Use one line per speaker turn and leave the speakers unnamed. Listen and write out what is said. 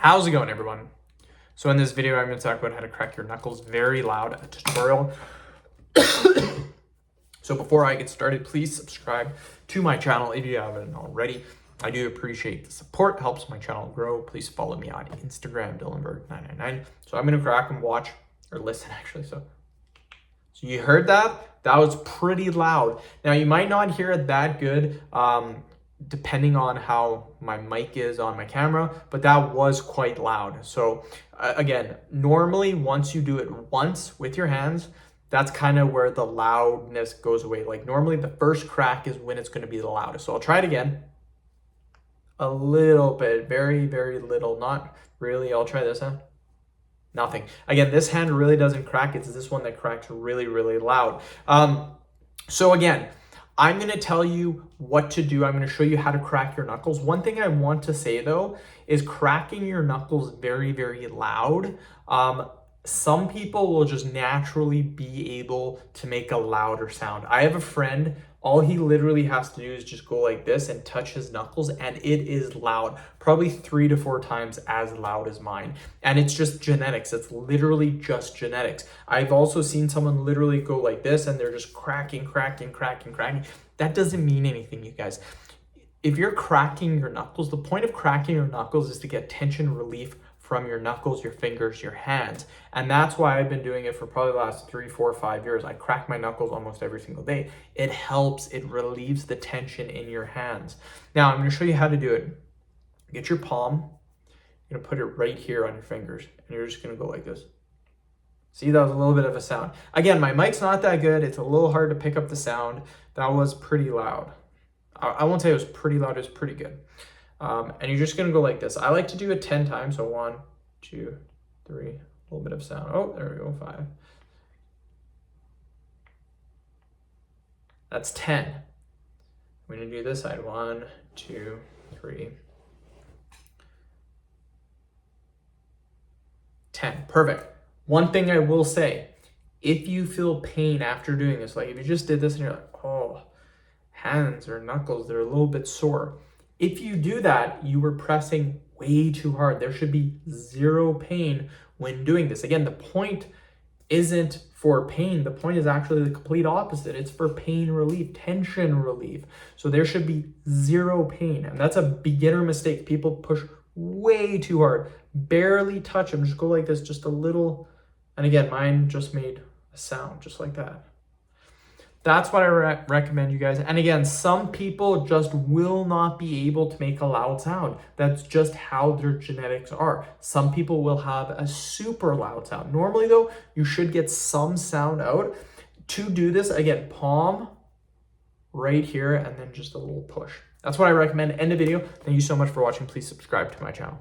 How's it going, everyone? So in this video, I'm going to talk about how to crack your knuckles very loud, a tutorial. So before I get started, please subscribe to my channel if you haven't already. I do appreciate the support, helps my channel grow. Please follow me on Instagram, Dylanberg999. So I'm going to crack and watch, or listen actually. So you heard that? That was pretty loud. Now you might not hear it that good, depending on how my mic is on my camera, but that was quite loud. So again, normally once you do it once with your hands, that's kind of where the loudness goes away. Like normally the first crack is when it's going to be the loudest. So I'll try it again. A little bit, very, very little, not really. I'll try this, huh? Nothing. Again, this hand really doesn't crack. It's this one that cracks really, really loud. So again, I'm going to tell you what to do. I'm going to show you how to crack your knuckles. One thing I want to say though is cracking your knuckles very, very loud. Some people will just naturally be able to make a louder sound. I have a friend, all he literally has to do is just go like this and touch his knuckles, and it is loud, probably 3 to 4 times as loud as mine. And it's just genetics. It's literally just genetics. I've also seen someone literally go like this and they're just cracking. That doesn't mean anything, you guys. If you're cracking your knuckles, the point of cracking your knuckles is to get tension relief from your knuckles, your fingers, your hands. And that's why I've been doing it for probably the last 3, 4, 5 years. I crack my knuckles almost every single day. It helps, it relieves the tension in your hands. Now I'm gonna show you how to do it. Get your palm, you're gonna put it right here on your fingers, and you're just gonna go like this. See, that was a little bit of a sound. Again, my mic's not that good. It's a little hard to pick up the sound. That was pretty loud. I won't say it was pretty loud, it was pretty good. And you're just gonna go like this. I like to do it 10 times. So 1, 2, 3, a little bit of sound. Oh, there we go, 5. That's 10. I'm gonna do this side. 1, 2, 3. 10, perfect. One thing I will say, if you feel pain after doing this, like if you just did this and you're like, oh, hands or knuckles, they're a little bit sore. If you do that, you were pressing way too hard. There should be 0 pain when doing this. Again, the point isn't for pain. The point is actually the complete opposite. It's for pain relief, tension relief. So there should be 0 pain. And that's a beginner mistake. People push way too hard, barely touch them. Just go like this, just a little. And again, mine just made a sound just like that. That's what I recommend, you guys. And again, some people just will not be able to make a loud sound. That's just how their genetics are. Some people will have a super loud sound. Normally though, you should get some sound out. To do this, again, palm right here, and then just a little push. That's what I recommend. End the video. Thank you so much for watching. Please subscribe to my channel.